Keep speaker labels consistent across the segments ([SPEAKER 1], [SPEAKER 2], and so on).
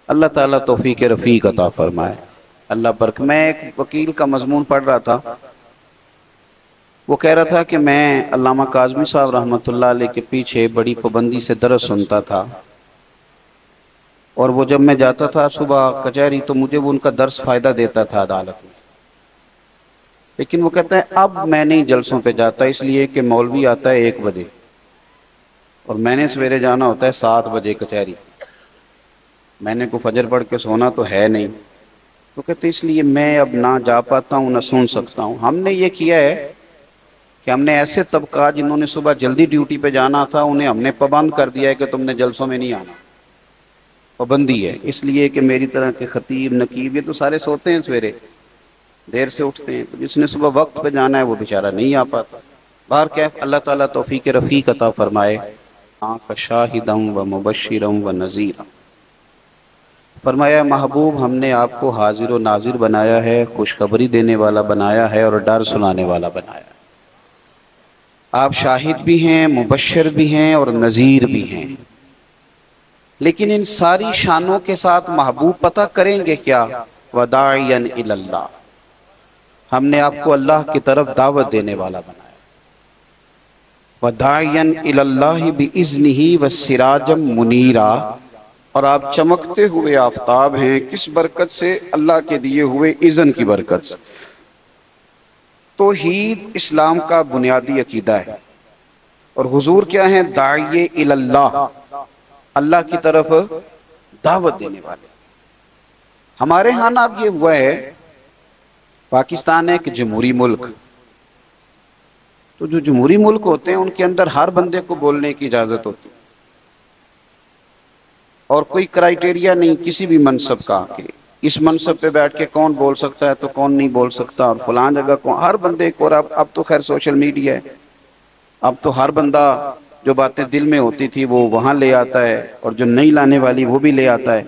[SPEAKER 1] اللہ تعالیٰ توفیق رفیق عطا فرمائے۔ اللہ برکت۔ میں ایک وکیل کا مضمون پڑھ رہا تھا، وہ کہہ رہا تھا کہ میں علامہ کاظمی صاحب رحمۃ اللہ علیہ کے پیچھے بڑی پابندی سے درس سنتا تھا، اور وہ جب میں جاتا تھا صبح کچہری تو مجھے وہ ان کا درس فائدہ دیتا تھا عدالت میں، لیکن وہ کہتا ہے اب میں نہیں جلسوں پہ جاتا، اس لیے کہ مولوی آتا ہے 1 بجے اور میں نے سویرے جانا ہوتا ہے 7 بجے کچہری، میں نے کو فجر پڑھ کے سونا تو ہے نہیں، تو کہتے اس لیے میں اب نہ جا پاتا ہوں نہ سن سکتا ہوں۔ ہم نے یہ کیا ہے کہ ہم نے ایسے طبقات جنہوں نے صبح جلدی ڈیوٹی پہ جانا تھا انہیں ہم نے پابند کر دیا ہے کہ تم نے جلسوں میں نہیں آنا، پابندی ہے، اس لیے کہ میری طرح کے خطیب نقیب یہ تو سارے سوتے ہیں، سویرے دیر سے اٹھتے ہیں، تو جس نے صبح وقت پہ جانا ہے وہ بیچارہ نہیں آ پاتا۔ باہر کیف اللہ تعالیٰ توفیق رفیق عطا فرمائے۔ شاہدًا و مبشرًا و نذیرًا، فرمایا محبوب ہم نے آپ کو حاضر و ناظر بنایا ہے، خوشخبری دینے والا بنایا ہے اور ڈر سنانے والا بنایا ہے۔ آپ شاہد بھی ہیں، مبشر بھی ہیں اور نذیر بھی ہیں، لیکن ان ساری شانوں کے ساتھ محبوب پتہ کریں گے کیا؟ وَدَاعِيًا إِلَى اللَّهِ، ہم نے آپ کو اللہ کی طرف دعوت دینے والا بنایا۔ وَدَاعِيًا إِلَى اللَّهِ بِإِذْنِهِ وَسِرَاجًا مُنِيرًا، اور آپ چمکتے ہوئے آفتاب ہیں، کس برکت سے؟ اللہ کے دیے ہوئے اذن کی برکت سے۔ توحید اسلام کا بنیادی عقیدہ ہے، اور حضور کیا ہیں؟ داعی اللہ، اللہ کی طرف دعوت دینے والے۔ ہمارے ہاں نا اب یہ ہوا ہے، پاکستان ہے ایک جمہوری ملک، تو جو جمہوری ملک ہوتے ہیں ان کے اندر ہر بندے کو بولنے کی اجازت ہوتی ہے، اور کوئی کرائیٹیریا نہیں کسی بھی منصب کا کہ اس منصب پہ بیٹھ کے کون بول سکتا ہے تو کون نہیں بول سکتا، اور فلان جگہ کون، ہر بندے کو۔ اور اب تو خیر سوشل میڈیا ہے، اب تو ہر بندہ جو باتیں دل میں ہوتی تھی وہ وہاں لے آتا ہے، اور جو نہیں لانے والی وہ بھی لے آتا ہے۔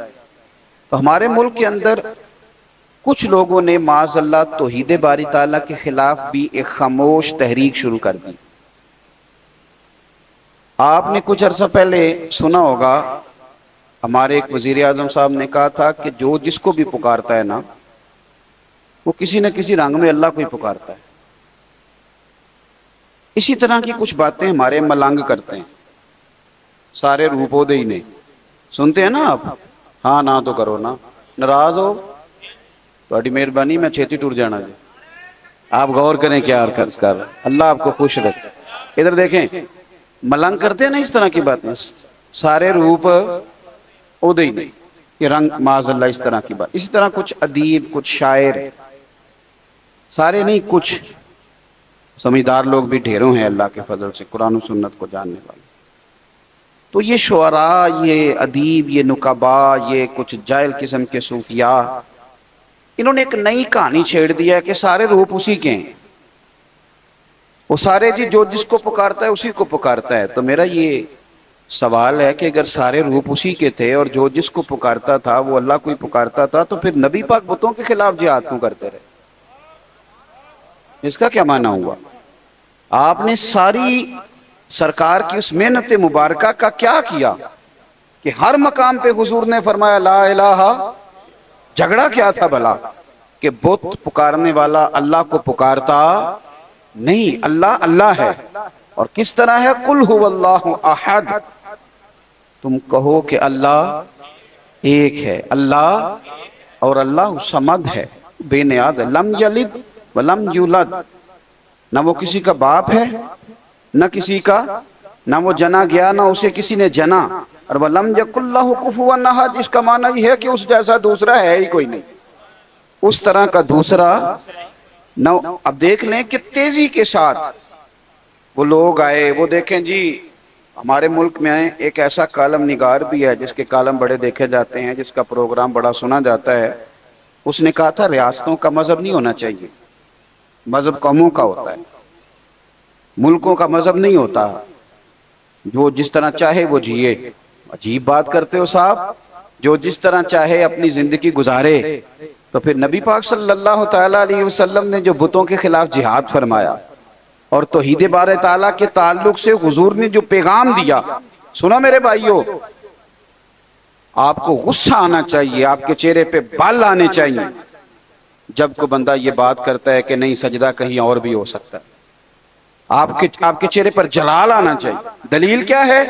[SPEAKER 1] تو ہمارے ملک کے اندر کچھ لوگوں نے معاذ اللہ توحید باری تعالیٰ کے خلاف بھی ایک خاموش تحریک شروع کر دی۔ آپ نے کچھ عرصہ پہلے سنا ہوگا، ہمارے ایک وزیر اعظم صاحب نے کہا تھا کہ جو جس کو بھی پکارتا ہے نا وہ کسی نہ کسی رنگ میں اللہ کو ہی پکارتا ہے۔ اسی طرح کی کچھ باتیں ہمارے ملنگ کرتے ہیں، سارے روپو دے ہی نے سنتے ہیں نا آپ، ہاں نہ تو کرو نا، ناراض ہو تو مہربانی میں چھیتی ٹور جانا جی، آپ غور کریں کیا عرض کر رہے ہیں، اللہ آپ کو خوش رکھے۔ ادھر دیکھیں، ملنگ کرتے ہیں نا اس طرح کی باتیں، سارے روپ ادے ہی نہیں، یہ رنگ معاذ اللہ اس طرح کی بات۔ اسی طرح کچھ ادیب، کچھ شاعر، سارے نہیں کچھ سمجھدار لوگ بھی ڈھیروں ہیں اللہ کے فضل سے، قرآن و سنت کو جاننے والے۔ تو یہ شعراء، یہ ادیب، یہ نقبا، یہ کچھ جاہل قسم کے صوفیاء، انہوں نے ایک نئی کہانی چھیڑ دیا ہے کہ سارے روپ اسی کے ہیں، وہ سارے جی جو جس کو پکارتا ہے اسی کو پکارتا ہے۔ تو میرا یہ سوال ہے کہ اگر سارے روپ اسی کے تھے اور جو جس کو پکارتا تھا وہ اللہ کو ہی پکارتا تھا، تو پھر نبی پاک بتوں کے خلاف جہاد کیوں کرتے رہے؟ اس کا کیا معنی ہوا؟ آپ نے ساری سرکار کی اس محنت مبارکہ کا کیا کیا کہ ہر مقام پہ حضور نے فرمایا لا الہ، جھگڑا کیا تھا بھلا کہ بت پکارنے والا اللہ کو پکارتا نہیں، اللہ اللہ ہے، اور کس طرح ہے؟ قل هو اللہ احد، تم کہو کہ اللہ ایک ہے، اللہ، اور اللہ صمد ہے، بے نیاز ہے، لم یلد ولم یولد، نہ وہ کسی کا باپ ہے نہ کسی کا، نہ وہ جنا گیا نہ اسے کسی نے جنا، اور وَلَمْ يَكُنْ لَهُ كُفُوًا أَحَدٌ، جس کا معنی یہ ہے کہ اس جیسا دوسرا ہے ہی کوئی نہیں، اس طرح کا دوسرا نہ۔ اب دیکھ لیں کہ تیزی کے ساتھ وہ لوگ آئے، وہ دیکھیں جی ہمارے ملک میں ایک ایسا کالم نگار بھی ہے جس کے کالم بڑے دیکھے جاتے ہیں، جس کا پروگرام بڑا سنا جاتا ہے، اس نے کہا تھا ریاستوں کا مذہب نہیں ہونا چاہیے، مذہب قوموں کا ہوتا ہے، ملکوں کا مذہب نہیں ہوتا، جو جس طرح چاہے وہ جیے۔ عجیب بات کرتے ہو صاحب، جو جس طرح چاہے اپنی زندگی گزارے، تو پھر نبی پاک صلی اللہ تعالیٰ علیہ وسلم نے جو بتوں کے خلاف جہاد فرمایا اور توحید بارے تعالیٰ کے تعلق سے حضور نے جو پیغام دیا، سنا میرے بھائیو، آپ کو غصہ آنا چاہیے، آپ کے چہرے پہ بال آنے چاہیے جب کوئی بندہ یہ بات کرتا ہے کہ نہیں سجدہ کہیں اور بھی ہو سکتا ہے۔ آپ کے چہرے پر جلال آنا چاہیے۔ دلیل کیا ہے؟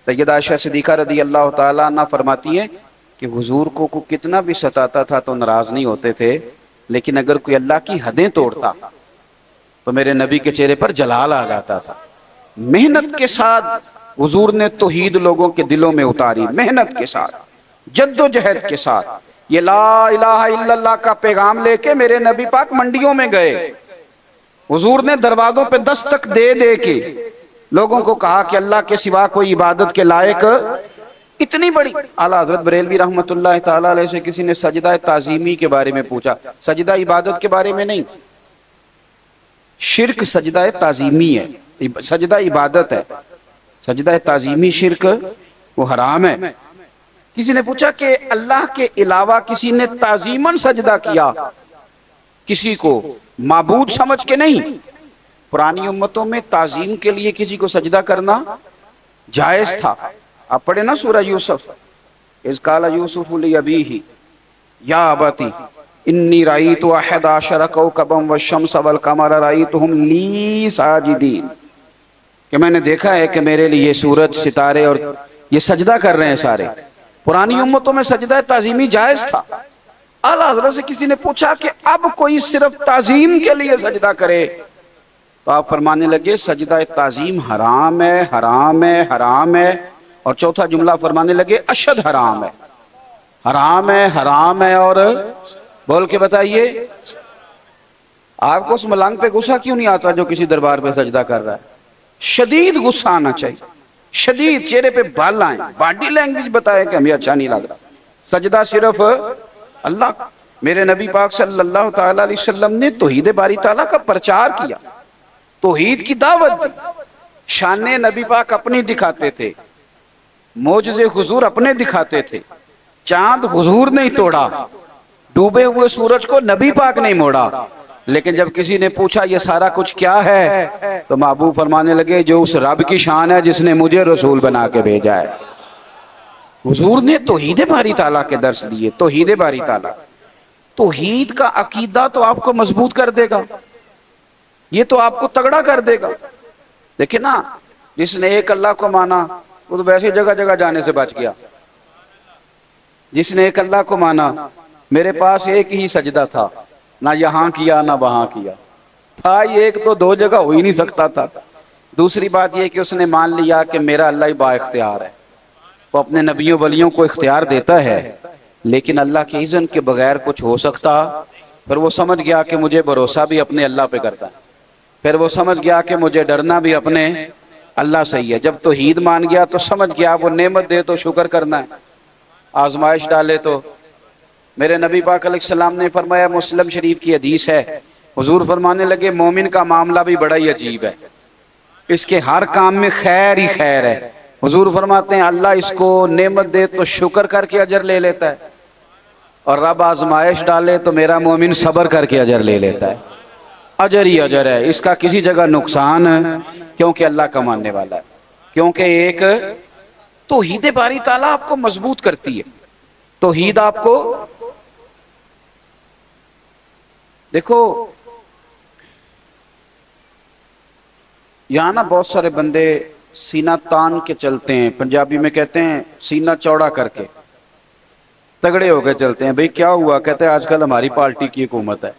[SPEAKER 1] سیدہ عائشہ صدیقہ رضی اللہ تعالیٰ عنہ فرماتی ہیں کہ حضور کو کتنا بھی ستاتا تھا تو ناراض نہیں ہوتے تھے، لیکن اگر کوئی اللہ کی حدیں توڑتا تو میرے نبی کے چہرے پر جلال آ جاتا تھا۔ محنت کے ساتھ حضور نے توحید لوگوں کے دلوں میں اتاری، محنت کے ساتھ، جد و جہد کے ساتھ۔ یہ لا الہ الا اللہ کا پیغام لے کے میرے نبی پاک منڈیوں میں گئے، حضور نے دروازوں پہ دستک دے دے کے لوگوں کو کہا کہ اللہ کے سوا کوئی عبادت کے لائق اتنی بڑی۔ اعلیٰ حضرت بریلوی رحمت اللہ تعالیٰ علیہ سے کسی نے سجدہ تعظیمی کے بارے میں پوچھا، سجدہ عبادت کے بارے میں نہیں، شرک سجدہ تعظیمی ہے، سجدہ عبادت ہے، سجدہ تعظیمی شرک وہ حرام ہے۔ کسی نے پوچھا کہ اللہ کے علاوہ کسی نے تعظیماً سجدہ کیا، کسی کو معبود سمجھ کے نہیں۔ پرانی امتوں میں تعظیم کے لیے کسی کو سجدہ کرنا جائز تھا۔ آپ پڑھیں نا سورہ یوسف، اذ قال یوسف لأبیہ یا ابتی انی رأیت احد عشر کوکبا والشمس والقمر رأیتہم لی ساجدین، کہ میں نے دیکھا ہے کہ میرے لیے سورج، ستارے اور یہ سجدہ کر رہے ہیں سارے۔ پرانی امتوں میں سجدہ تعظیمی جائز تھا۔ اعلیٰ حضرت سے کسی نے پوچھا کہ اب کوئی صرف تعظیم کے لیے سجدہ کرے، تو آپ فرمانے لگے سجدہ تعظیم حرام ہے، حرام ہے، حرام ہے، اور چوتھا جملہ فرمانے لگے اشد حرام ہے، حرام ہے، حرام ہے، اور بول کے بتائیے آپ کو اس ملنگ پہ غصہ کیوں نہیں آتا جو کسی دربار پہ سجدہ کر رہا ہے؟ شدید غصہ آنا چاہیے، شدید، چہرے پہ بال آئیں، باڈی لینگویج بتائے کہ ہمیں اچھا نہیں لگ رہا۔ سجدہ صرف اللہ۔ میرے نبی پاک صلی اللہ تعالیٰ علیہ وسلم نے توحید باری تعالیٰ کا پرچار کیا، توحید کی دعوت دی، شان نبی پاک اپنی دکھاتے تھے، معجزے حضور اپنے دکھاتے تھے، چاند حضور نہیں توڑا، ڈوبے ہوئے سورج کو نبی پاک نہیں موڑا۔ لیکن جب کسی نے پوچھا یہ سارا کچھ کیا ہے، تو محبوب فرمانے لگے جو اس رب کی شان ہے جس نے مجھے رسول بنا کے بھیجا ہے۔ حضور نے توحید باری تعالیٰ کے درس دیے، توحید باری تعالیٰ۔ توحید کا عقیدہ تو آپ کو مضبوط کر دے گا، یہ تو آپ کو تگڑا کر دے گا۔ دیکھیں نا، جس نے ایک اللہ کو مانا وہ تو ویسے جگہ جگہ جانے سے بچ گیا۔ جس نے ایک اللہ کو مانا، میرے پاس ایک ہی سجدہ تھا، نہ یہاں کیا نہ وہاں کیا تھا، ایک تو دو جگہ ہو ہی نہیں سکتا تھا۔ دوسری بات یہ کہ اس نے مان لیا کہ میرا اللہ ہی با اختیار ہے، وہ اپنے نبیوں ولیوں کو اختیار دیتا ہے، لیکن اللہ کے اذن کے بغیر کچھ ہو سکتا؟ پھر وہ سمجھ گیا کہ مجھے بھروسہ بھی اپنے اللہ پہ کرتا ہے، پھر وہ سمجھ گیا کہ مجھے ڈرنا بھی اپنے اللہ سے ہی ہے۔ جب توحید مان گیا تو سمجھ گیا وہ نعمت دے تو شکر کرنا ہے، آزمائش ڈالے تو۔ میرے نبی پاک علیہ السلام نے فرمایا، مسلم شریف کی حدیث ہے، حضور فرمانے لگے مومن کا معاملہ بھی بڑا ہی عجیب ہے، اس کے ہر کام میں خیر ہی خیر ہے۔ حضور فرماتے ہیں اللہ اس کو نعمت دے تو شکر کر کے اجر لے لیتا ہے، اور رب آزمائش ڈالے تو میرا مومن صبر کر کے اجر لے لیتا ہے۔ اجر ہی اجر ہے، اس کا کسی جگہ نقصان ہے، کیونکہ اللہ کا ماننے والا ہے۔ کیونکہ ایک توحید باری تعالیٰ آپ کو مضبوط کرتی ہے، توحید آپ کو، دیکھو یہاں نا بہت سارے بندے سینہ تان کے چلتے ہیں، پنجابی میں کہتے ہیں سینہ چوڑا کر کے، تگڑے ہو کے چلتے ہیں۔ بھئی کیا ہوا؟ کہتے ہیں آج کل ہماری پارٹی کی حکومت ہے۔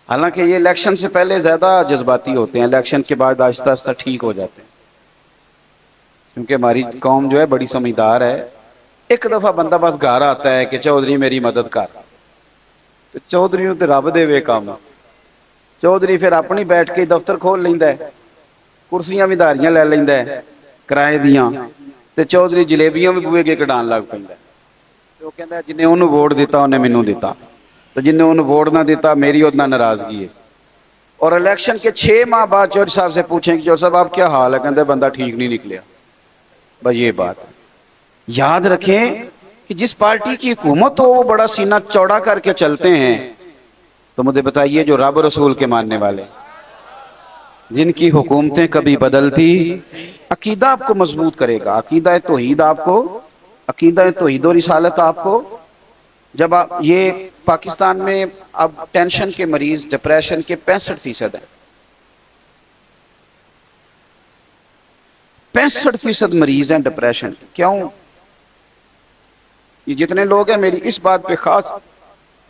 [SPEAKER 1] حالانکہ یہ الیکشن سے پہلے زیادہ جذباتی ہوتے ہیں، الیکشن کے بعد آہستہ آہستہ ٹھیک ہو جاتے ہیں، کیونکہ ہماری قوم جو ہے بڑی سمجھدار ہے۔ ایک دفعہ بندہ بس گھر آتا ہے کہ چودھری میری مدد کر، تو چودھری تے رب دے وے کام، چودھری پھر اپنی بیٹھ کے دفتر کھول لیندا ہے، کرسیاں بھی داریاں لے لیندا ہے کرائے دیاں، تے چودھری جلیبیاں بھی بوئے کے کڈان لگ پیندا ہے۔ تو کہندا ہے جنہیں انہوں ووٹ دیتا انہیں مینوں دیتا، تو جنہیں انہوں ووٹ نہ دیتا میری اتنا ناراضگی ہے۔ اور الیکشن کے 6 ماہ بعد چودھری صاحب سے پوچھیں کہ چودھری صاحب آپ کیا حال ہے؟ کہتے ہیں بندہ ٹھیک نہیں نکلیا۔ بھائی یہ بات ہے، یاد رکھیں کہ جس پارٹی کی حکومت ہو وہ بڑا سینہ چوڑا کر کے چلتے ہیں۔ تو مجھے بتائیے جو رب رسول کے ماننے والے، جن کی حکومتیں کبھی بدلتی، عقیدہ آپ کو مضبوط کرے گا، عقیدہ توحید آپ کو عقیدہ توحید و رسالت آپ کو جب آپ یہ پاکستان میں اب ٹینشن کے مریض ڈپریشن کے 65% ہیں، 65% مریض ہیں ڈپریشن کے۔ کیوں؟ یہ جتنے لوگ ہیں میری اس بات پہ خاص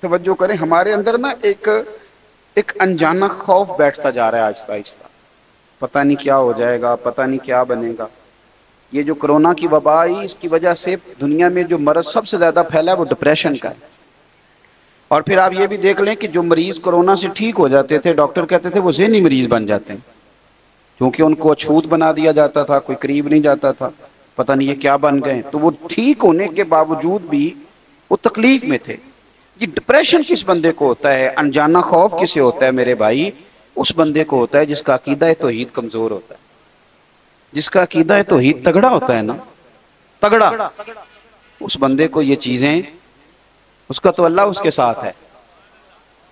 [SPEAKER 1] توجہ کریں، ہمارے اندر نا ایک انجانا خوف بیٹھتا جا رہا ہے آہستہ آہستہ، پتہ نہیں کیا ہو جائے گا، پتہ نہیں کیا بنے گا۔ یہ جو کرونا کی وبا آئی، اس کی وجہ سے دنیا میں جو مرض سب سے زیادہ پھیلا ہے وہ ڈپریشن کا ہے۔ اور پھر آپ یہ بھی دیکھ لیں کہ جو مریض کرونا سے ٹھیک ہو جاتے تھے، ڈاکٹر کہتے تھے وہ ذہنی مریض بن جاتے ہیں، کیونکہ ان کو اچھوت بنا دیا جاتا تھا، کوئی قریب نہیں جاتا تھا، پتہ نہیں یہ کیا بن گئے۔ تو وہ ٹھیک ہونے کے باوجود بھی وہ تکلیف میں تھے۔ یہ ڈپریشن کس بندے کو ہوتا ہے، انجانا خوف کسے ہوتا ہے میرے بھائی؟ اس بندے کو ہوتا ہے جس کا عقیدہ توحید کمزور ہوتا ہے، جس کا عقیدہ توحید تگڑا ہوتا ہے نا، تگڑا، اس بندے کو یہ چیزیں، اس کا تو اللہ اس کے ساتھ ہے،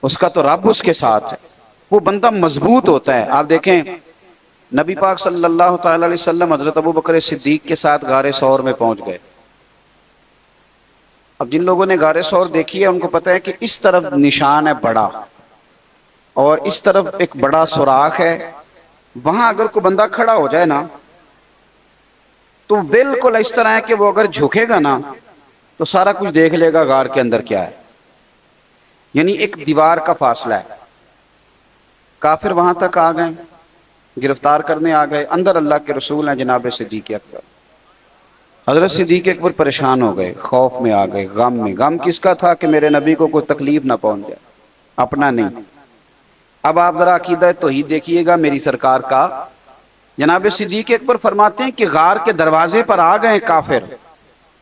[SPEAKER 1] اس کا تو رب اس کے ساتھ ہے، وہ بندہ مضبوط ہوتا ہے۔ آپ دیکھیں نبی پاک صلی اللہ تعالی علیہ وسلم حضرت ابو بکر صدیق کے ساتھ غار ثور میں پہنچ گئے۔ اب جن لوگوں نے غار ثور دیکھی ہے ان کو پتہ ہے کہ اس طرف نشان ہے بڑا اور اس طرف ایک بڑا سوراخ ہے، وہاں اگر کوئی بندہ کھڑا ہو جائے نا تو بالکل اس طرح ہے کہ وہ اگر جھکے گا نا تو سارا کچھ دیکھ لے گا غار کے اندر کیا ہے، یعنی ایک دیوار کا فاصلہ ہے۔ کافر وہاں تک آ گئے، گرفتار کرنے آ گئے، اندر اللہ کے رسول ہیں جناب صدیق اکبر۔ حضرت صدیق اکبر پریشان ہو گئے، خوف میں آ گئے، غم میں۔ غم کس کا تھا؟ کہ میرے نبی کو کوئی تکلیف نہ پہنچ جائے، اپنا نہیں۔ اب آپ ذرا عقیدہ توحید دیکھیے گا میری سرکار کا۔ جناب صدیق اکبر فرماتے ہیں کہ غار کے دروازے پر آ گئے کافر،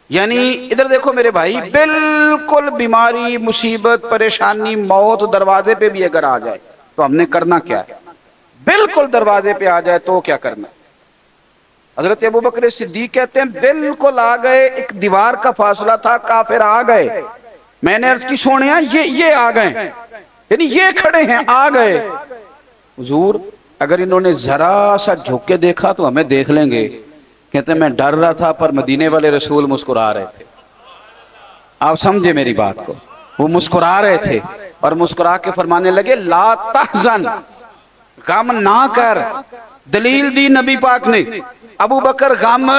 [SPEAKER 1] یعنی ادھر دیکھو میرے بھائی، بالکل بیماری، مصیبت، پریشانی، موت دروازے پہ بھی اگر آ جائے تو ہم نے کرنا کیا ہے؟ بالکل دروازے پہ آ جائے تو کیا کرنا ہے؟ حضرت ابو بکر صدیق کہتے ہیں بالکل آ گئے، ایک دیوار کا فاصلہ تھا، کافر آ گئے۔ میں نے عرض کی سونیا یہ آ گئے، یعنی یہ کھڑے ہیں، آ گئے۔ حضور اگر انہوں نے ذرا سا جھک کے دیکھا تو ہمیں دیکھ لیں گے۔ کہتے ہیں میں ڈر رہا تھا پر مدینے والے رسول مسکرا رہے تھے۔ آپ سمجھے میری بات کو، وہ مسکرا رہے تھے اور مسکرا کے فرمانے لگے لا تحزن، غم نہ کر۔ دلیل دی نبی پاک نے، ابو بکر غم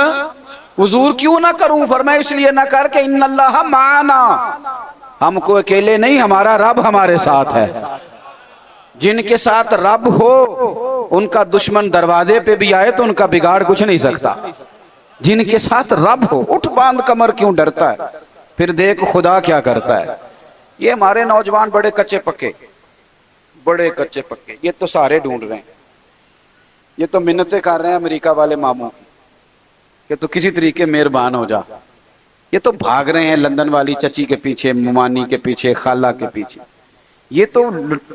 [SPEAKER 1] حضور کیوں نہ کروں؟ فرمایا اس لیے نہ کر کہ ان اللہ معنا، ہم کو اکیلے نہیں، ہمارا رب ہمارے ساتھ ہے۔ جن کے ساتھ رب ہو ان کا دشمن دروازے پہ بھی آئے تو ان کا بگاڑ کچھ نہیں سکتا۔ جن کے ساتھ رب ہو، اٹھ باندھ کمر کیوں ڈرتا ہے؟ پھر دیکھ خدا کیا کرتا ہے۔ یہ ہمارے نوجوان بڑے کچے پکے، بڑے کچے پکے، یہ تو سارے ڈھونڈ رہے ہیں، یہ تو منتیں کر رہے ہیں امریکہ والے ماموں کی کہ تو کسی طریقے مہربان ہو جا۔ یہ تو بھاگ رہے ہیں لندن والی چچی کے پیچھے، ممانی کے پیچھے، خالہ کے پیچھے۔ یہ تو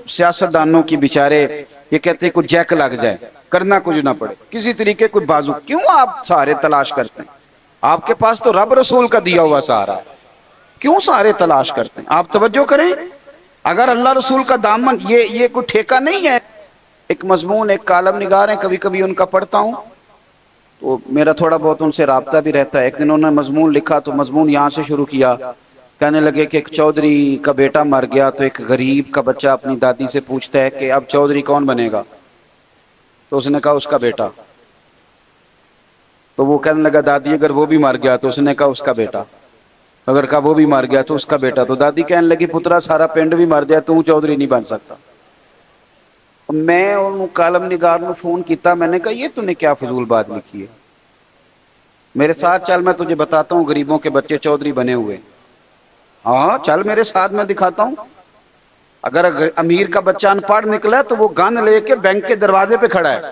[SPEAKER 1] سیاستدانوں کی بیچارے یہ کہتے ہیں کوئی جیک لگ جائے، کرنا کچھ نہ پڑے، کسی طریقے کوئی بازو۔ کیوں آپ سارے تلاش کرتے ہیں؟ آپ کے پاس تو رب رسول کا دیا ہوا سہارا ہے، کیوں سارے تلاش کرتے ہیں؟ آپ توجہ کریں، اگر اللہ رسول کا دامن، یہ کوئی ٹھیکہ نہیں ہے۔ ایک مضمون، ایک کالم نگار ہیں، کبھی کبھی ان کا پڑھتا ہوں تو میرا تھوڑا بہت ان سے رابطہ بھی رہتا ہے۔ ایک دن انہوں نے مضمون لکھا تو مضمون یہاں سے شروع کیا، کہنے لگے کہ ایک چودھری کا بیٹا مر گیا تو ایک غریب کا بچہ اپنی دادی سے پوچھتا ہے کہ اب چودھری کون بنے گا؟ تو اس نے کہا اس کا بیٹا۔ تو وہ کہنے لگا دادی اگر وہ بھی مر گیا؟ تو اس نے کہا اس کا بیٹا۔ اگر کہا وہ بھی مر گیا تو اس کا بیٹا۔ تو دادی کہنے لگی پترا سارا پنڈ بھی مر جائے تو چودھری نہیں بن سکتا۔ میں ان کالم نگار نے فون کیتا، میں نے کہا یہ تو نے کیا فضول بات لکھی ہے؟ میرے ساتھ چل، میں تجھے بتاتا ہوں غریبوں کے بچے چودھری بنے ہوئے۔ ہاں چل میرے ساتھ، میں دکھاتا ہوں۔ اگر امیر کا بچہ ان پڑھ نکلا تو وہ گن لے کے بینک کے دروازے پہ کھڑا ہے،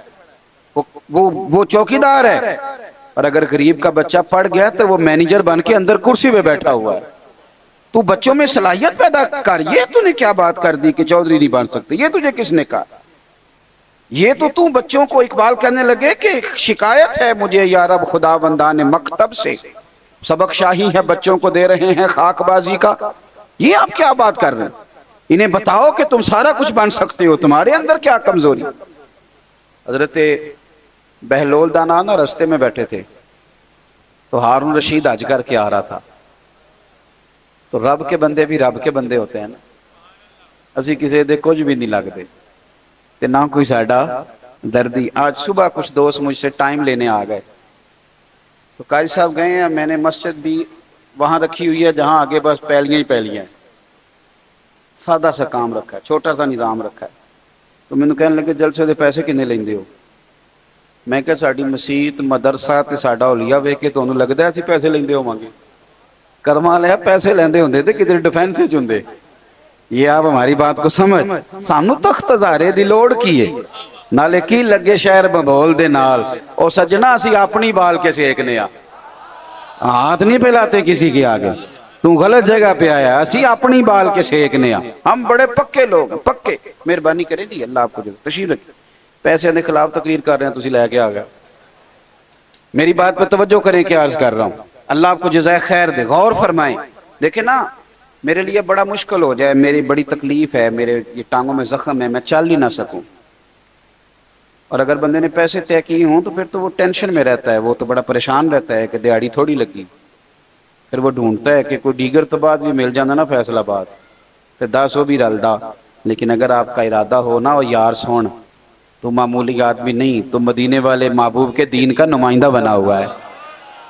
[SPEAKER 1] وہ چوکیدار ہے، اور اگر غریب کا بچہ پڑھ گیا تو وہ مینیجر بن کے اندر کرسی پہ بیٹھا ہوا ہے۔ تو بچوں میں صلاحیت پیدا کر۔ یہ تو نے کیا بات کر دی کہ چودھری نہیں بن سکتے؟ یہ تجھے کس نے کہا؟ یہ تو بچوں کو، اقبال کہنے لگے کہ شکایت ہے مجھے یا رب خدا بندان مکتب سے، سبق شاہی ہے بچوں کو دے رہے ہیں خاک بازی کا۔ یہ آپ کیا بات کر رہے ہیں؟ انہیں بتاؤ کہ تم سارا کچھ بن سکتے ہو، تمہارے اندر کیا کمزوری؟ حضرت بہلول دانا نا رستے میں بیٹھے تھے تو ہارون رشید حج کر کے آ رہا تھا. تو رب کے بندے بھی رب کے بندے ہوتے ہیں نا, اسی کسی دے کچھ بھی نہیں لگتے تے نہ کوئی ساڈا دردی. آج صبح کچھ دوست مجھ سے ٹائم لینے آ گئے, تو قاری صاحب گئے ہیں, میں نے مسجد بھی وہاں رکھی ہوئی ہے جہاں آگے بس پہلیاں ہی پہلیاں ہیں, سادہ سا کام رکھا ہے, چھوٹا سا نظام رکھا ہے. تو مینوں کہنے لگے جلسے دے پیسے کنے لیندے ہو؟ میں کہا ساڈی مسیت مدرسہ تے ساڈا اولیاء ویکھ کے تانوں لگدا ہے اسی پیسے لیندے ہوواਂگے؟ کرما لیا پیسے لیندے ہوندے تے کدھر ڈیفینس وچ ہوندے. یہ آپ ہماری بات کو سمجھ, سانو تخت ہزارے دی لوڑ کی ہے, نالے کی لگے شہر ببول دے نال, او سجنا اسی اپنی بال کے سیکنے آ, ہاتھ نہیں پھیلاتے کسی کے آگے. تو غلط جگہ پہ آیا, اسی اپنی بال کے سیکنے آ, ہم بڑے پکے لوگ ہیں, پکے. مہربانی کریں جی, اللہ آپ کو جو تشریف رکھے. پیسے دے خلاف تقریر کر رہے ہیں, تسی لے کے آ گیا. میری بات پہ توجہ کریں کیا عرض کر رہا ہوں, اللہ آپ کو جزائے خیر دے. غور فرمائیں. دیکھیں نا, میرے لیے بڑا مشکل ہو جائے, میری بڑی تکلیف ہے, میرے یہ ٹانگوں میں زخم ہے, میں چل ہی نہ سکوں. اور اگر بندے نے پیسے طے کیے ہوں تو پھر تو وہ ٹینشن میں رہتا ہے, وہ تو بڑا پریشان رہتا ہے کہ دیہڑی تھوڑی لگی. پھر وہ ڈھونڈتا ہے کہ کوئی دیگر تو بعد بھی مل جانا نا فیصل آباد, پھر 10 بھی رلدا. لیکن اگر آپ کا ارادہ ہو نا, اور یار سون تو معمولی آدمی نہیں, تو مدینے والے محبوب کے دین کا نمائندہ بنا ہوا ہے,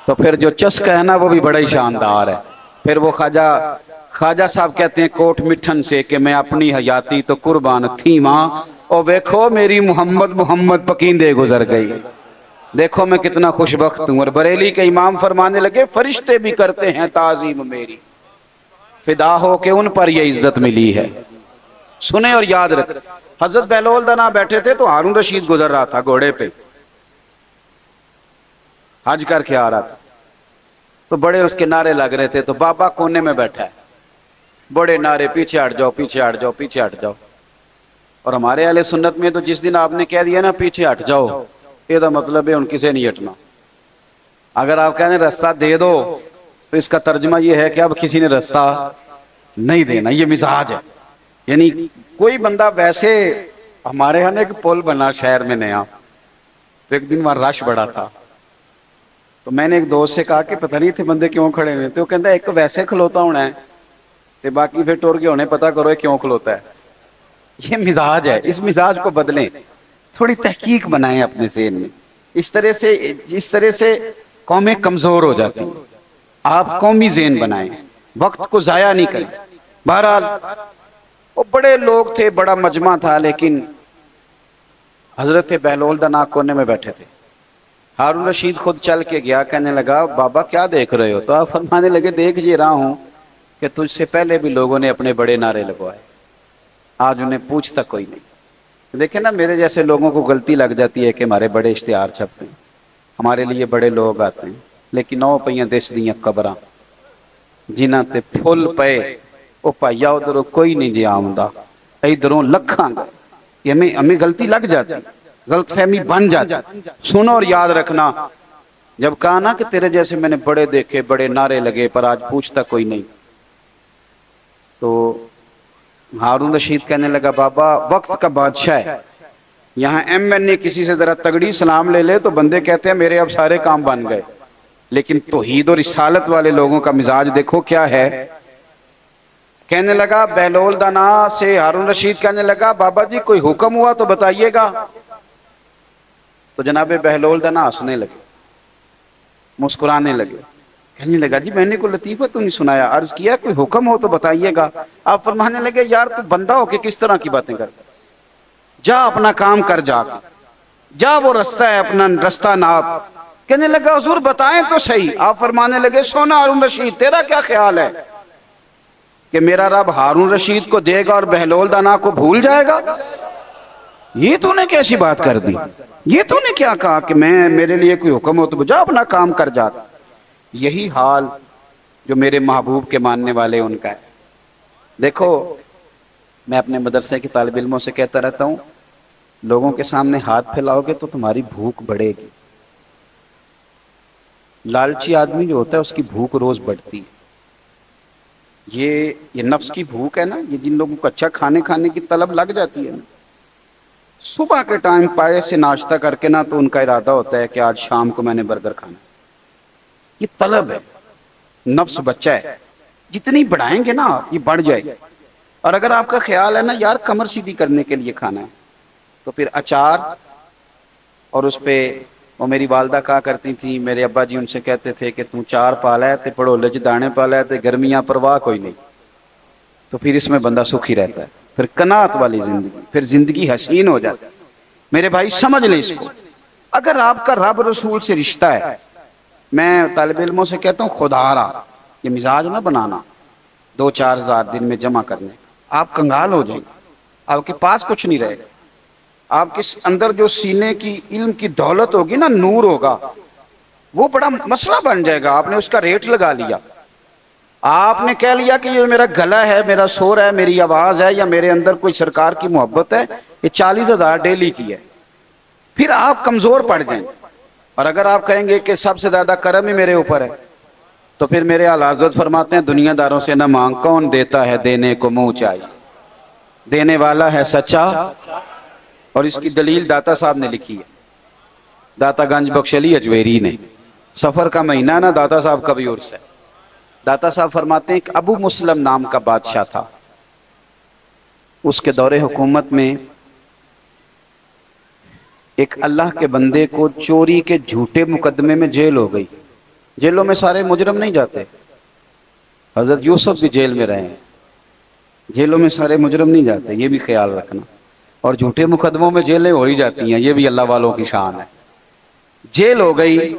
[SPEAKER 1] تو پھر جو چسکا ہے نا وہ بھی بڑا ہی شاندار ہے. پھر وہ خواجہ صاحب کہتے ہیں کوٹ مٹھن سے کہ میں اپنی حیاتی تو قربان تھی ماں, اور دیکھو میری محمد پکیندے گزر گئی. دیکھو میں کتنا خوش بخت ہوں. اور بریلی کے امام فرمانے لگے فرشتے بھی کرتے ہیں تعظیم میری, فدا ہو کہ ان پر یہ عزت ملی ہے. سنیں اور یاد رکھ, حضرت بہلول دنا بیٹھے تھے تو ہارون رشید گزر رہا تھا گھوڑے پہ, حج کر کے آ رہا تھا. تو بڑے اس کے نعرے لگ رہے تھے, تو بابا کونے میں بیٹھا ہے, بڑے نعرے پیچھے ہٹ جاؤ, پیچھے ہٹ جاؤ, پیچھے ہٹ جاؤ. اور ہمارے اہل سنت میں تو جس دن آپ نے کہہ دیا نا پیچھے ہٹ جاؤ, یہ دا مطلب ہے ان کسے نہیں ہٹنا. اگر آپ کہنے رستہ دے دو تو اس کا ترجمہ یہ ہے کہ اب کسی نے رستہ نہیں دینا, یہ مزاج ہے. یعنی کوئی بندہ ویسے, ہمارے ہاں ایک پل بنا شہر میں نیا, تو ایک دن وہاں رش بڑا تھا, تو میں نے ایک دوست سے کہا کہ پتہ نہیں تھے بندے کیوں کھڑے ہوئے, تو وہ کہتا ہے ایک ویسے کھلوتا ہونا ہے, تے باقی پھر ٹور کے ہونے پتہ کرو کیوں کھلوتا ہے. یہ مزاج ہے, اس مزاج کو بدلیں, تھوڑی تحقیق بنائیں اپنے ذہن میں. اس طرح سے قومیں کمزور ہو جاتی ہیں. آپ قومی ذہن بنائیں, وقت کو ضائع نہیں کریں. بہرحال وہ بڑے لوگ تھے, بڑا مجمع تھا, لیکن حضرت بہلول دنا کونے میں بیٹھے تھے. ہارون رشید خود چل کے گیا, کہنے لگا بابا کیا دیکھ رہے ہو؟ تو آپ فرمانے لگے دیکھ یہ رہا ہوں کہ تجھ سے پہلے بھی لوگوں نے اپنے بڑے نعرے لگوائے, آج انہیں پوچھتا کوئی نہیں. دیکھیں نا, میرے جیسے لوگوں کو غلطی لگ جاتی ہے کہ ہمارے بڑے اشتہار چھپتے ہیں, ہمارے لیے بڑے لوگ آتے ہیں, لیکن نو پئیاں دس دیاں قبراں جنہ تے پھل پے, او پائیا ادھروں کوئی نہیں جی آمدہ, ادھروں لکھاں گئے. ہمیں غلطی لگ جاتی, غلط فہمی بن جاتی. سنو اور یاد رکھنا, جب کہا نا کہ تیرے جیسے میں نے بڑے دیکھے, بڑے نعرے لگے, پر آج پوچھتا کوئی نہیں, تو ہارون رشید کہنے لگا بابا وقت کا بادشاہ ہے, یہاں ایم این اے کسی سے ذرا تگڑی سلام لے لے تو بندے کہتے ہیں میرے اب سارے کام بن گئے. لیکن توحید اور رسالت والے لوگوں کا مزاج دیکھو کیا ہے. کہنے لگا بہلول دنا سے ہارون رشید کہنے لگا بابا جی کوئی حکم ہوا تو بتائیے گا. تو جناب بہلول دنا ہنسنے لگے, مسکرانے لگے, کہنے لگا جی میں نے کوئی لطیفہ تو نہیں سنایا, عرض کیا کوئی حکم ہو تو بتائیے گا. آپ فرمانے لگے یار تو بندہ ہو کے کس طرح کی باتیں کرتا, جا اپنا کام کر, جا وہ رستہ ہے اپنا رستہ ناپ. کہنے لگا حضور بتائیں تو صحیح. آپ فرمانے لگے سونا ہارون رشید تیرا کیا خیال ہے کہ میرا رب ہارون رشید کو دے گا اور بہلول دنا کو بھول جائے گا؟ یہ تو نے کیسی بات کر دی, یہ تو نے کیا کہا کہ میرے لیے کوئی حکم ہو تو جا اپنا کام کر جا. یہی حال جو میرے محبوب کے ماننے والے ان کا ہے. دیکھو میں اپنے مدرسے کے طالب علموں سے کہتا رہتا ہوں, لوگوں کے سامنے ہاتھ پھیلاؤ گے تو تمہاری بھوک بڑھے گی. لالچی آدمی جو ہوتا ہے اس کی بھوک روز بڑھتی ہے. یہ نفس کی بھوک ہے نا, یہ جن لوگوں کو اچھا کھانے کی طلب لگ جاتی ہے نا, صبح کے ٹائم پائے سے ناشتہ کر کے نا تو ان کا ارادہ ہوتا ہے کہ آج شام کو میں نے برگر کھانا. یہ طلب ہے، نفس بچہ ہے، جتنی بڑھائیں گے نا یہ بڑھ جائے گا۔ اور اگر آپ کا خیال ہے نا یار کمر سیدھی کرنے کے لیے کھانا ہے، تو پھر اچار اور اس پہ، وہ میری والدہ کہا کرتی تھی، میرے ابا جی ان سے کہتے تھے کہ تم چار پالا ہے تے پڑو لج دانے پالا ہے تے گرمیاں پرواہ کوئی نہیں، تو پھر اس میں بندہ سکھی رہتا ہے، پھر قناعت والی زندگی، پھر زندگی حسین ہو جاتی ہے۔ میرے بھائی سمجھ لیں اس کو، اگر آپ کا رب رسول سے رشتہ ہے، میں طالب علموں سے کہتا ہوں خدا رہا یہ مزاج نہ بنانا 2-4 ہزار دن میں جمع کرنے، آپ کنگال ہو جائیں گے، آپ کے پاس کچھ نہیں رہے گا۔ آپ کے اندر جو سینے کی علم کی دولت ہوگی نا، نور ہوگا، وہ بڑا مسئلہ بن جائے گا۔ آپ نے اس کا ریٹ لگا لیا، آپ نے کہہ لیا کہ یہ میرا گلا ہے، میرا سور ہے، میری آواز ہے، یا میرے اندر کوئی سرکار کی محبت ہے، یہ 40,000 ڈیلی کی ہے، پھر آپ کمزور پڑ جائیں گے۔ اور اگر آپ کہیں گے کہ سب سے زیادہ کرم ہی میرے اوپر ہے، تو پھر میرے اعلیٰ حضرت فرماتے ہیں دنیا داروں سے نہ مانگ، کون دیتا ہے دینے کو منہ چاہیے، دینے والا ہے سچا۔ اور اس کی دلیل داتا صاحب نے لکھی ہے، داتا گنج بخش علی اجویری نے۔ سفر کا مہینہ نا، داتا صاحب کا بھی عرس ہے۔ داتا صاحب فرماتے ہیں کہ ابو مسلم نام کا بادشاہ تھا، اس کے دور حکومت میں ایک اللہ کے بندے کو چوری کے جھوٹے مقدمے میں جیل ہو گئی۔ جیلوں میں سارے مجرم نہیں جاتے، حضرت یوسف بھی جیل میں رہے ہیں، جیلوں میں سارے مجرم نہیں جاتے، یہ بھی خیال رکھنا۔ اور جھوٹے مقدموں میں جیلیں ہو ہی جاتی ہیں، یہ بھی اللہ والوں کی شان ہے۔ جیل ہو گئی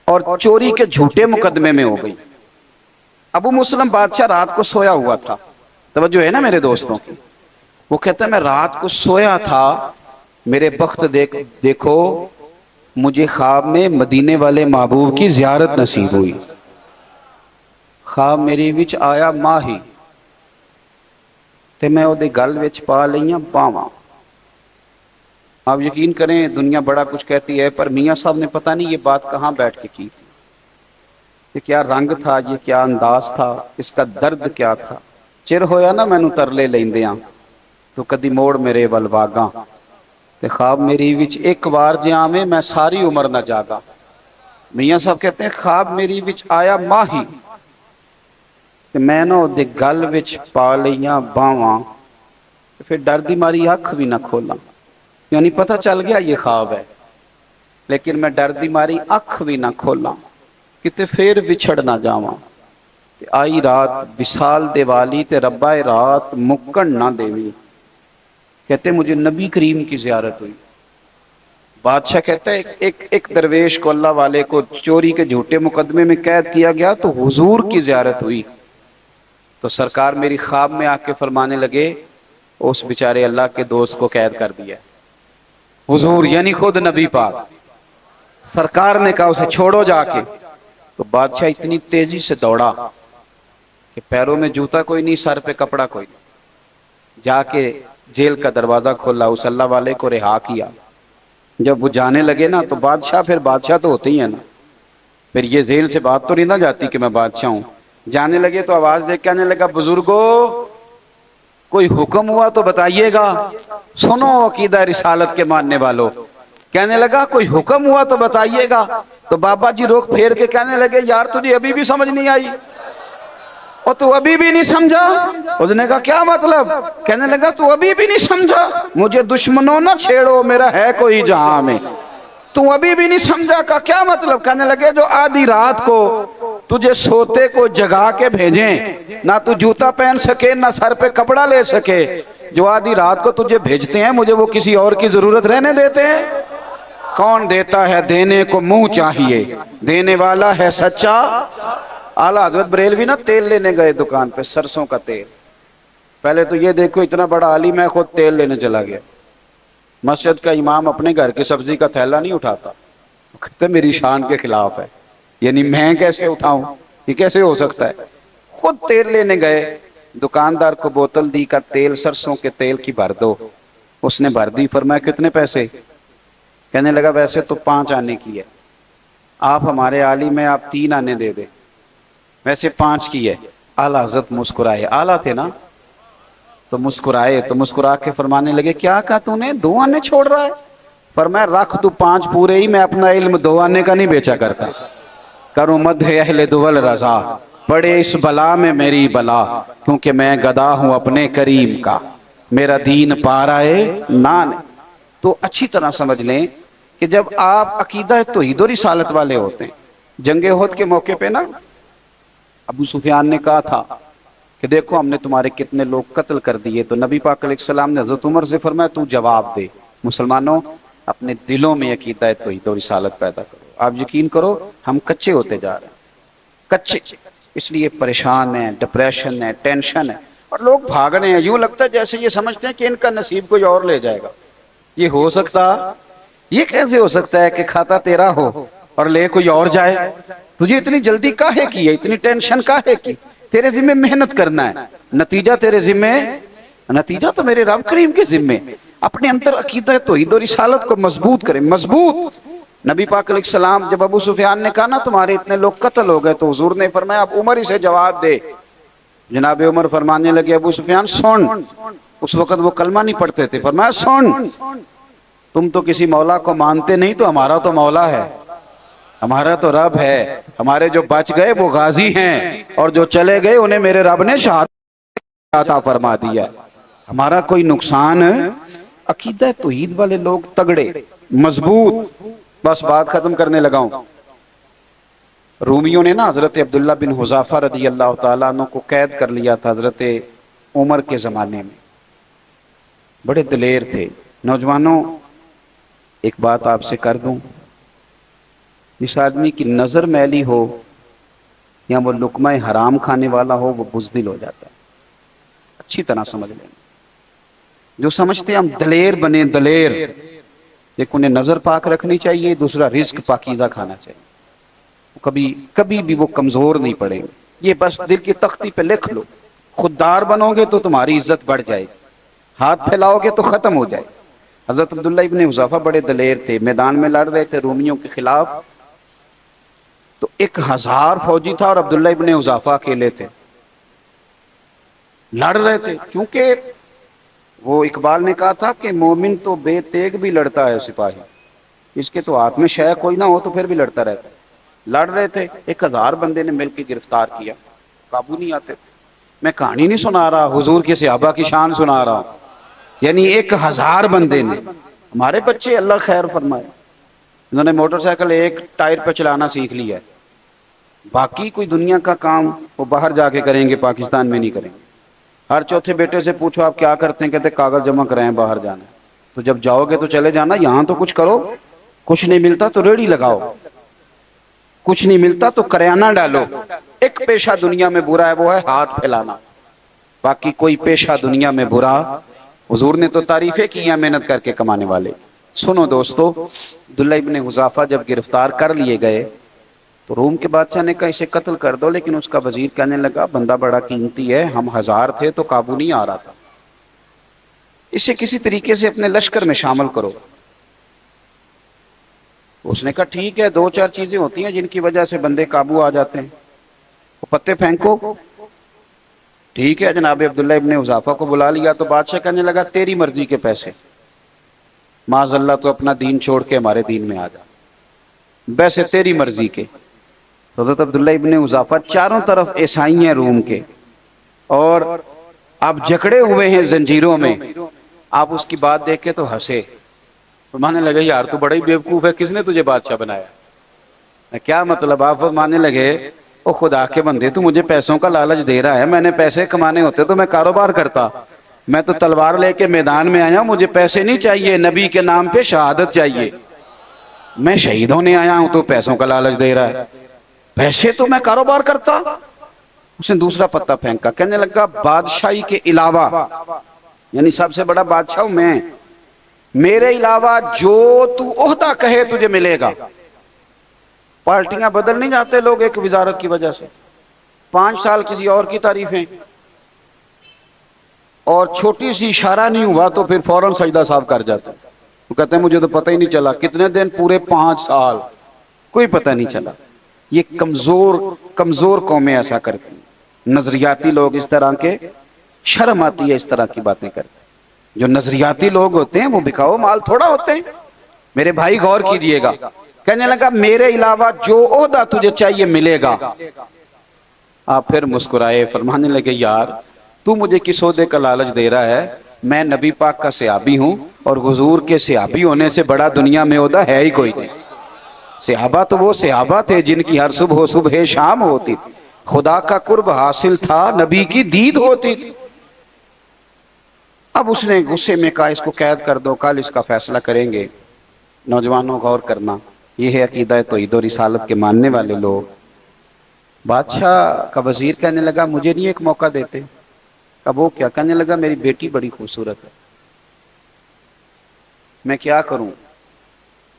[SPEAKER 1] اور چوری کے جھوٹے مقدمے میں ہو گئی۔ ابو مسلم بادشاہ رات کو سویا ہوا تھا، توجہ ہے نا میرے دوستوں کی، وہ کہتا ہے میں رات کو سویا تھا، میرے بخت دیکھو مجھے خواب میں مدینے والے محبوب کی زیارت نصیب ہوئی، خواب میری وچ آیا ماہی تے میں او دے گل وچ پا لئیاں باواں۔ آپ یقین کریں دنیا بڑا کچھ کہتی ہے، پر میاں صاحب نے پتہ نہیں یہ بات کہاں بیٹھ کے کی تھی، یہ کیا رنگ تھا، یہ کیا انداز تھا، اس کا درد کیا تھا۔ چر ہویا نا مینوں ترلے لیندیاں، تو کدی موڑ میرے ول واگاں، تے خواب میری وچ ایک وار جیاں میں ساری عمر نہ جاگا۔ میاں صاحب کہتے ہیں خواب میری وچ آیا ماہی تے میں نہ دے گل وچ پا لیاں باواں، پھر ڈر دی ماری اکھ بھی نہ کھولا، یعنی پتہ چل گیا یہ خواب ہے، لیکن میں ڈر دی ماری اکھ بھی نہ کھولا، کتے پھر بچھڑ نہ جاواں۔ آئی رات وصال دے والی تے ربا رات مکن نہ دیوی۔ کہتے مجھے نبی کریم کی زیارت ہوئی۔ بادشاہ کہتا ہے ایک درویش کو، اللہ والے کو چوری کے جھوٹے مقدمے میں قید کیا گیا تو حضور کی زیارت ہوئی، تو سرکار میری خواب میں آ کے فرمانے لگے اس بیچارے اللہ کے دوست کو قید کر دیا۔ حضور یعنی خود نبی پاک، سرکار نے کہا اسے چھوڑو جا کے۔ تو بادشاہ اتنی تیزی سے دوڑا کہ پیروں میں جوتا کوئی نہیں، سر پہ کپڑا کوئی نہیں، جا کے جیل کا دروازہ کھولا، اس اللہ والے کو رہا کیا۔ جب وہ جانے لگے نا تو بادشاہ پھر بادشاہ تو ہوتے ہی ہیں نا، پھر یہ جیل سے بات تو نہیں نہ جاتی کہ میں بادشاہ ہوں۔ جانے لگے تو آواز دے کے کہنے لگا بزرگو کوئی حکم ہوا تو بتائیے گا، سنو عقیدہ رسالت کے ماننے والوں، کہنے لگا کوئی حکم ہوا تو بتائیے گا۔ تو بابا جی روک پھیر کے کہنے لگے یار تجھے ابھی بھی سمجھ نہیں آئی، اور تو ابھی بھی نہیں سمجھا؟ اس نے کہا کیا مطلب؟ کہنے لگا تو ابھی بھی نہیں سمجھا، مجھے دشمنوں نہ چھیڑو میرا ہے کوئی جہاں میں، تو ابھی بھی نہیں سمجھا؟ کا کیا مطلب؟ کہنے لگے جو آدھی رات کو تجھے سوتے کو جگا کے بھیجیں، نہ تو جوتا پہن سکے نہ سر پہ کپڑا لے سکے، جو آدھی رات کو تجھے بھیجتے ہیں مجھے وہ کسی اور کی ضرورت رہنے دیتے ہیں؟ کون دیتا ہے دینے کو منہ چاہیے، دینے والا ہے سچا۔ اعلیٰ حضرت بریلوی نا تیل لینے گئے دکان پہ، سرسوں کا تیل۔ پہلے تو یہ دیکھو اتنا بڑا عالم ہے خود تیل لینے چلا گیا۔ مسجد کا امام اپنے گھر کی سبزی کا تھیلا نہیں اٹھاتا، کہتے میری شان کے خلاف ہے، یعنی میں کیسے اٹھاؤں، یہ کیسے ہو سکتا ہے؟ خود تیل لینے گئے، دکاندار کو بوتل دی کا تیل سرسوں کے تیل کی بھر دو، اس نے بھر دی، فرمایا کتنے پیسے؟ کہنے لگا ویسے تو 5 آنے کی ہے، آپ ہمارے عالم ہیں آپ 3 آنے دے دے، ویسے 5 کی ہے۔ اعلیٰ حضرت مسکرائے، اعلیٰ تھے نا تو مسکرائے، تو مسکرا کے فرمانے لگے کیا کہا تو نے 2 آنے چھوڑ رہا ہے؟ فرمایا رکھ تو 5 پورے ہی، میں اپنا علم 2 آنے کا نہیں بیچا کرتا. کروں مدح اہل دول رضا، پڑے اس بلا میں میری بلا، کیونکہ میں گدا ہوں اپنے کریم کا، میرا دین پارائے نان. تو اچھی طرح سمجھ لیں کہ جب آپ عقیدہ توحید و رسالت والے ہوتے ہیں، جنگ احد کے موقع پہ نا ابو سفیان نے کہا تھا کہ دیکھو ہم نے تمہارے کتنے لوگ قتل کر دیے، تو نبی پاک علیہ السلام نے حضرت عمر سے فرمایا تو جواب دے. مسلمانوں اپنے دلوں میں عقیدہ توحید و رسالت پیدا کرو. آپ یقین کرو ہم کچے ہوتے جا رہے ہیں، کچے، اس لیے پریشان ہیں، ڈپریشن ہے، ٹینشن ہے، اور لوگ بھاگ رہے ہیں. یوں لگتا ہے جیسے یہ سمجھتے ہیں کہ ان کا نصیب کوئی اور لے جائے گا. یہ ہو سکتا، یہ کیسے ہو سکتا ہے کہ کھاتا تیرا ہو اور لے کوئی اور جائے؟ تجھے اتنی جلدی کاہے کی ہے، اتنی ٹینشن کاہے کی؟ تیرے ذمہ محنت کرنا ہے، نتیجہ تیرے ذمہ، نتیجہ تو میرے رب کریم کے ذمہ. اپنے اندر عقیدہ توحید و رسالت کو مضبوط کریں، مضبوط. نبی پاک علیہ السلام جب ابو سفیان نے کہا نا تمہارے اتنے لوگ قتل ہو گئے، تو حضور نے فرمایا اب عمر ہی سے جواب دے. جناب عمر فرمانے لگے ابو سفیان سن. اس وقت وہ کلمہ نہیں پڑھتے تھے. فرمایا سن، تم تو کسی مولا کو مانتے نہیں، تو ہمارا تو مولا ہے، ہمارا تو رب ہے. ہمارے جو بچ گئے وہ غازی ہیں، اور جو چلے گئے انہیں میرے رب نے شہادت عطا فرما دیا. ہمارا کوئی نقصان. عقیدہ توحید والے لوگ تگڑے، مضبوط. بس بات ختم کرنے لگا ہوں. رومیوں نے نا حضرت عبداللہ بن حذافہ رضی اللہ تعالیٰ عنہ کو قید کر لیا تھا حضرت عمر کے زمانے میں. بڑے دلیر تھے. نوجوانوں ایک بات آپ سے کر دوں، جس آدمی کی نظر میلی ہو یا وہ لقمہ حرام کھانے والا ہو، وہ بزدل ہو جاتا ہے. اچھی طرح سمجھ لیں. جو سمجھتے ہیں ہم دلیر بنے، دلیر، ایک انہیں نظر پاک رکھنی چاہیے، دوسرا رزق پاکیزہ کھانا چاہیے. کبھی بھی وہ کمزور نہیں پڑیں گے. یہ بس دل کی تختی پہ لکھ لو. خوددار بنو گے تو تمہاری عزت بڑھ جائے گی، ہاتھ پھیلاؤ گے تو ختم ہو جائے. حضرت عبداللہ ابن حذافہ بڑے دلیر تھے، میدان میں لڑ رہے تھے رومیوں کے خلاف. تو 1000 فوجی تھا اور عبداللہ ابن حذافہ اکیلے تھے. لڑ رہے تھے. چونکہ وہ اقبال نے کہا تھا کہ مومن تو بے تیغ بھی لڑتا ہے سپاہی، اس کے تو ہاتھ میں شے کوئی نہ ہو تو پھر بھی لڑتا رہتا ہے. لڑ رہے تھے. 1000 بندے نے مل کے گرفتار کیا. قابو نہیں آتے. میں کہانی نہیں سنا رہا، حضور کے صحابہ کی شان سنا رہا ہوں. یعنی 1000 بندے نے. ہمارے بچے اللہ خیر فرمائے، انہوں نے موٹر سائیکل ایک ٹائر پہ چلانا سیکھ لیا ہے. باقی کوئی دنیا کا کام وہ باہر جا کے کریں گے، پاکستان میں نہیں کریں گے. ہر چوتھے بیٹے سے پوچھو آپ کیا کرتے ہیں، کہتے کاغذ جمع کرائیں باہر جانا. تو جب جاؤ گے تو چلے جانا، یہاں تو کچھ کرو. کچھ نہیں ملتا تو ریڑھی لگاؤ، کچھ نہیں ملتا تو کریانہ ڈالو. ایک پیشہ دنیا میں برا ہے، وہ ہے ہاتھ پھیلانا. باقی کوئی پیشہ دنیا میں برا، حضور نے تو تعریفیں کی ہیں محنت کر کے کمانے والے. سنو دوستو، عبداللہ ابن حذافہ جب گرفتار کر لیے گئے تو روم کے بادشاہ نے کہا اسے قتل کر دو. لیکن اس کا وزیر کہنے لگا بندہ بڑا قیمتی ہے، ہم 1000 تھے تو قابو نہیں آ رہا تھا، اسے کسی طریقے سے اپنے لشکر میں شامل کرو. اس نے کہا ٹھیک ہے، 2-4 چیزیں ہوتی ہیں جن کی وجہ سے بندے قابو آ جاتے ہیں. وہ پتے پھینکو. ٹھیک ہے، جناب عبداللہ ابن حذافہ کو بلا لیا تو بادشاہ کہنے لگا تیری مرضی کے پیسے، معاذ اللہ تو اپنا دین چھوڑ کے ہمارے دین میں آ جا، ویسے تیری مرضی کے. حضرت عبداللہ ابن حذافہ چاروں طرف عیسائی ہیں روم کے، اور آپ جکڑے ہوئے ہیں زنجیروں میں. آپ اس کی بات دیکھ کے تو ہنسے. فرمانے لگے یار تو بڑا ہی بیوقوف ہے، کس نے تجھے بادشاہ بنایا؟ کیا مطلب؟ آپ فرمانے لگے او خدا کے بندے، تو مجھے پیسوں کا لالچ دے رہا ہے. میں نے پیسے کمانے ہوتے تو میں کاروبار کرتا، میں تو تلوار لے کے میدان میں آیا ہوں. مجھے پیسے نہیں چاہیے، نبی کے نام پہ شہادت چاہیے. میں شہید ہونے آیا ہوں تو پیسوں کا لالچ دے رہا ہے، پیسے تو میں کاروبار کرتا. اس نے دوسرا پتہ پھینکا، کہنے لگا بادشاہی کے علاوہ، یعنی سب سے بڑا بادشاہ ہوں میں، میرے علاوہ جو تو عہدہ کہے تجھے ملے گا. پارٹیاں بدل نہیں جاتے لوگ ایک وزارت کی وجہ سے. 5 سال کسی اور کی تعریفیں، اور چھوٹی سی اشارہ نہیں ہوا تو پھر فوراً سجدہ صاحب کر جاتے. وہ کہتے ہیں مجھے تو پتہ ہی نہیں چلا. کتنے دن؟ پورے 5 سال کوئی پتہ نہیں چلا. یہ کمزور قومیں ایسا کرتی ہیں. نظریاتی لوگ اس طرح کے، شرم آتی ہے اس طرح کی باتیں کرتے. جو نظریاتی لوگ ہوتے ہیں وہ بکاؤ مال تھوڑا ہوتے ہیں. میرے بھائی غور کیجئے گا، کہنے لگا میرے علاوہ جو عہدہ تجھے چاہیے ملے گا۔ آپ پھر مسکرائے، فرمانے لگے یار تو مجھے کس عہدے کا لالچ دے رہا ہے؟ میں نبی پاک کا صحابی ہوں، اور حضور کے صحابی ہونے سے بڑا دنیا میں عہدہ ہے ہی کوئی نہیں۔ صحابہ تو وہ صحابہ تھے جن کی ہر صبح صبح شام ہوتی تھی، خدا کا قرب حاصل تھا، نبی کی دید ہوتی تھی۔ اب اس نے غصے میں کہا اس کو قید کر دو، کل اس کا فیصلہ کریں گے۔ نوجوانوں غور کرنا، یہ ہے عقیدہ توحید و رسالت کے ماننے والے لوگ۔ بادشاہ کا وزیر کہنے لگا مجھے نہیں ایک موقع دیتے؟ کہا وہ کیا؟ کہنے لگا میری بیٹی بڑی خوبصورت ہے، میں کیا کروں؟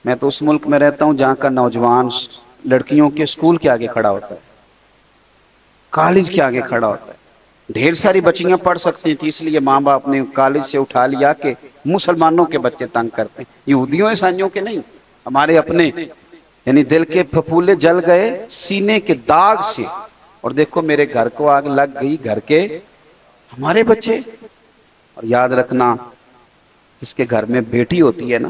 [SPEAKER 1] میں تو اس ملک میں رہتا ہوں جہاں کا نوجوان لڑکیوں کے اسکول کے آگے کھڑا ہوتا ہے، کالج کے آگے کھڑا ہوتا ہے۔ ڈھیر ساری بچیاں پڑھ سکتی تھی، اس لیے ماں باپ نے کالج سے اٹھا لیا کہ مسلمانوں کے بچے تنگ کرتے ہیں، یہودیوں عیسائیوں کے نہیں، ہمارے اپنے۔ یعنی دل کے پھپھولے جل گئے سینے کے داغ سے، اور دیکھو میرے گھر کو آگ لگ گئی، گھر کے ہمارے بچے۔ اور یاد رکھنا جس کے گھر میں بیٹی ہوتی ہے نا،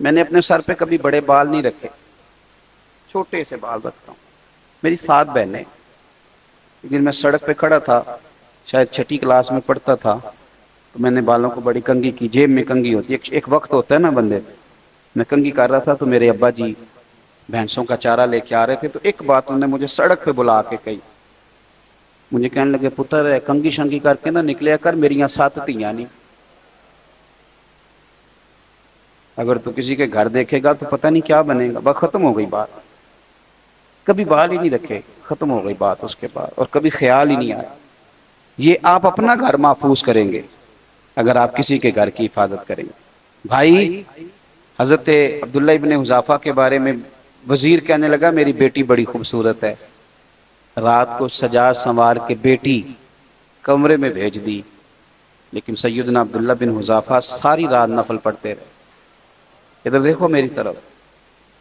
[SPEAKER 1] میں نے اپنے سر پہ کبھی بڑے بال نہیں رکھے، چھوٹے سے بال رکھتا ہوں۔ میری 7 بہنیں، لیکن میں سڑک پہ کھڑا تھا، شاید 6ٹھی کلاس میں پڑھتا تھا، تو میں نے بالوں کو بڑی کنگھی کی، جیب میں کنگھی ہوتی ہے، ایک وقت ہوتا ہے نا بندے، میں کنگھی کر رہا تھا تو میرے ابا جی بھینسوں کا چارہ لے کے آ رہے تھے، تو ایک بات انہوں نے مجھے سڑک پہ بلا کے کہی، مجھے کہنے لگے پتر کنگھی شنگھی کر کے نہ نکلیا کر، میری یہاں 7 دھیاں نہیں، اگر تو کسی کے گھر دیکھے گا تو پتہ نہیں کیا بنے گا۔ بس ختم ہو گئی بات، کبھی بال ہی نہیں رکھے، ختم ہو گئی بات اس کے بعد، اور کبھی خیال ہی نہیں آیا۔ یہ آپ اپنا گھر محفوظ کریں گے اگر آپ کسی کے گھر کی حفاظت کریں گے۔ بھائی حضرت عبداللہ ابن حذافہ کے بارے میں وزیر کہنے لگا میری بیٹی بڑی خوبصورت ہے، رات کو سجا سنوار کے بیٹی کمرے میں بھیج دی، لیکن سیدنا عبداللہ بن حذافہ ساری رات نفل پڑھتے رہے۔ ادھر دیکھو میری طرف،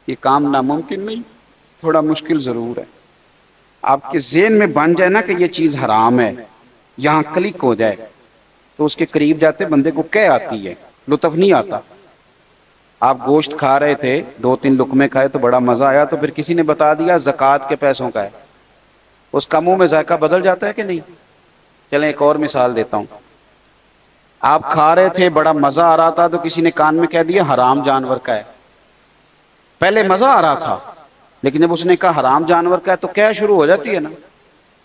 [SPEAKER 1] یہ کام ناممکن نہیں، تھوڑا مشکل ضرور ہے۔ آپ کے ذہن میں بن جائے نا کہ یہ چیز حرام ہے، یہاں کلک ہو جائے تو اس کے قریب جاتے بندے کو کہہ آتی ہے، لطف نہیں آتا۔ آپ گوشت کھا رہے تھے، 2-3 لقمے کھائے تو بڑا مزہ آیا، تو پھر کسی نے بتا دیا زکوٰۃ کے پیسوں کا ہے، اس کا منہ میں ذائقہ بدل جاتا ہے کہ نہیں؟ چلیں ایک اور مثال دیتا ہوں، آپ کھا رہے تھے بڑا مزہ آ رہا تھا، تو کسی نے کان میں کہہ دیا حرام جانور کا ہے۔ پہلے مزہ آ رہا تھا، لیکن جب اس نے کہا حرام جانور کا ہے تو کیا شروع ہو جاتی ہے نا،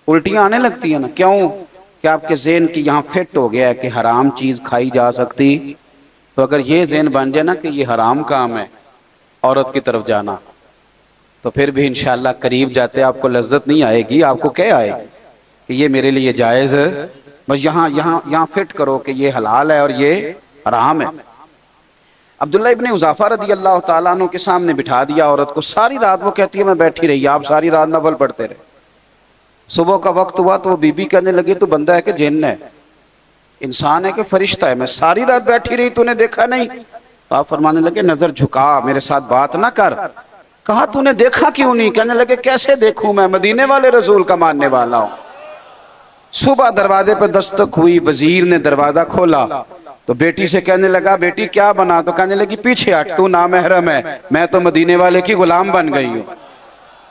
[SPEAKER 1] الٹیاں آنے لگتی ہیں نا۔ کیوں؟ کہ آپ کے ذہن کی یہاں فٹ ہو گیا ہے کہ حرام چیز کھائی جا سکتی، تو اگر یہ ذہن بن جائے نا کہ یہ حرام کام ہے عورت کی طرف جانا، تو پھر بھی انشاءاللہ قریب جاتے آپ کو لذت نہیں آئے گی، آپ کو کیا آئے گی کہ یہ میرے لیے جائز ہے، بس یہاں فٹ کرو کہ یہ حلال ہے اور یہ حرام ہے۔ عبداللہ ابن حذافہ رضی اللہ تعالیٰ عنہ کے سامنے بٹھا دیا عورت کو، ساری رات وہ کہتی ہے میں بیٹھی رہی، آپ ساری رات نفل پڑھتے رہے۔ صبح کا وقت ہوا تو وہ بی بی کہنے لگی تو بندہ ہے کہ جن ہے، انسان ہے کہ فرشتہ ہے؟ میں ساری رات بیٹھی رہی، تو نے دیکھا نہیں؟ آپ فرمانے لگے نظر جھکا، میرے ساتھ بات نہ کر۔ کہا تو نے دیکھا کیوں نہیں؟ کہنے لگے کیسے دیکھوں، میں مدینے والے رسول کا ماننے والا ہوں۔ صبح دروازے پہ دستک ہوئی، وزیر نے دروازہ کھولا تو بیٹی سے کہنے لگا بیٹی کیا بنا؟ تو کہنے لگی پیچھے ہٹ، تو نامحرم ہے، میں تو مدینے والے کی غلام بن گئی ہوں۔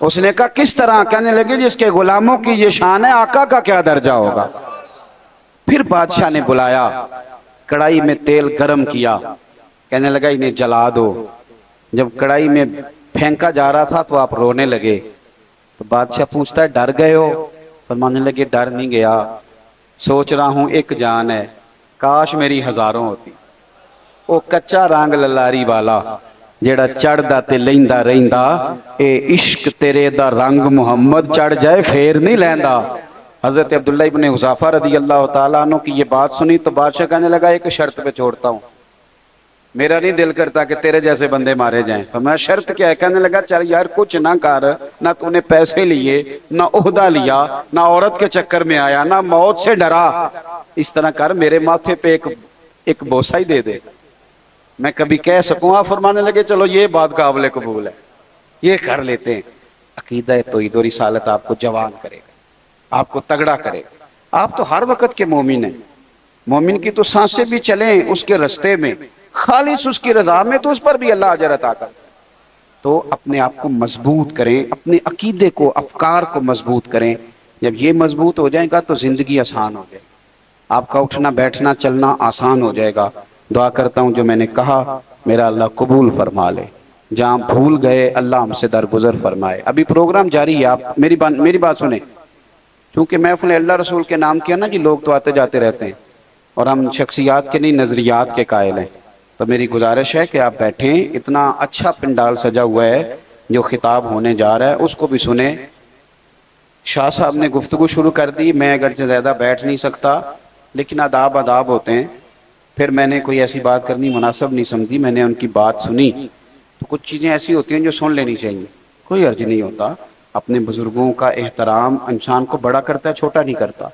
[SPEAKER 1] اس نے کہا کس طرح؟ کہنے لگی جس کے غلاموں کی یہ شان ہے، آقا کا کیا درجہ ہوگا؟ پھر بادشاہ نے بلایا، کڑائی میں تیل گرم کیا، کہنے لگا انہیں جلا دو۔ جب کڑائی میں پھینکا جا رہا تھا تو آپ رونے لگے، تو بادشاہ پوچھتا ہے ڈر گئے ہو؟ فرمانے لگے ڈر نہیں گیا، سوچ رہا ہوں ایک جان ہے، کاش میری ہزاروں ہوتی۔ وہ کچا رنگ للاری والا جیڑا چڑھ دا تے لیندا رہندا، اے عشق تیرے دا رنگ محمد چڑھ جائے پھر نہیں لیندا۔ حضرت عبداللہ ابن حذافہ رضی اللہ تعالیٰ عنہ کی یہ بات سنی تو بادشاہ کہنے لگا ایک شرط پہ چھوڑتا ہوں، میرا نہیں دل کرتا کہ تیرے جیسے بندے مارے جائیں۔ فرمایا شرط کیا ہے؟ کہنے لگا چل یار کچھ نہ کر، نہ تو نے پیسے لیے، نہ عہدہ لیا، نہ عورت کے چکر میں آیا، نہ موت سے ڈرا، اس طرح کر میرے ماتھے پہ ایک بوسہ ہی دے دے، میں کبھی کہہ سکوں۔ آپ فرمانے لگے چلو یہ بات قابل قبول ہے، یہ کر لیتے ہیں۔ عقیدہ توحید و رسالت آپ کو جوان کرے گا، آپ کو تگڑا کرے گا۔ آپ تو ہر وقت کے مومن ہیں، مومن کی تو سانسیں بھی چلیں اس کے رستے میں، خالص اس کی رضا میں تو اس پر بھی اللہ اجر عطا کرتا ہے۔ تو اپنے آپ کو مضبوط کریں، اپنے عقیدے کو، افکار کو مضبوط کریں۔ جب یہ مضبوط ہو جائے گا تو زندگی آسان ہو جائے گی، آپ کا اٹھنا بیٹھنا چلنا آسان ہو جائے گا۔ دعا کرتا ہوں جو میں نے کہا میرا اللہ قبول فرما لے، جہاں بھول گئے اللہ ہم سے درگزر فرمائے۔ ابھی پروگرام جاری ہے، آپ میری بات سنیں، کیونکہ محفل اللہ رسول کے نام کیا نا جی، لوگ تو آتے جاتے رہتے ہیں اور ہم شخصیات کے نہیں نظریات کے قائل ہیں۔ تو میری گزارش ہے کہ آپ بیٹھیں، اتنا اچھا پنڈال سجا ہوا ہے، جو خطاب ہونے جا رہا ہے اس کو بھی سنیں۔ شاہ صاحب نے گفتگو شروع کر دی، میں اگرچہ زیادہ بیٹھ نہیں سکتا لیکن آداب ہوتے ہیں، پھر میں نے کوئی ایسی بات کرنی مناسب نہیں سمجھی، میں نے ان کی بات سنی۔ تو کچھ چیزیں ایسی ہوتی ہیں جو سن لینی چاہیے، کوئی حرج نہیں ہوتا۔ اپنے بزرگوں کا احترام انسان کو بڑا کرتا ہے، چھوٹا نہیں کرتا۔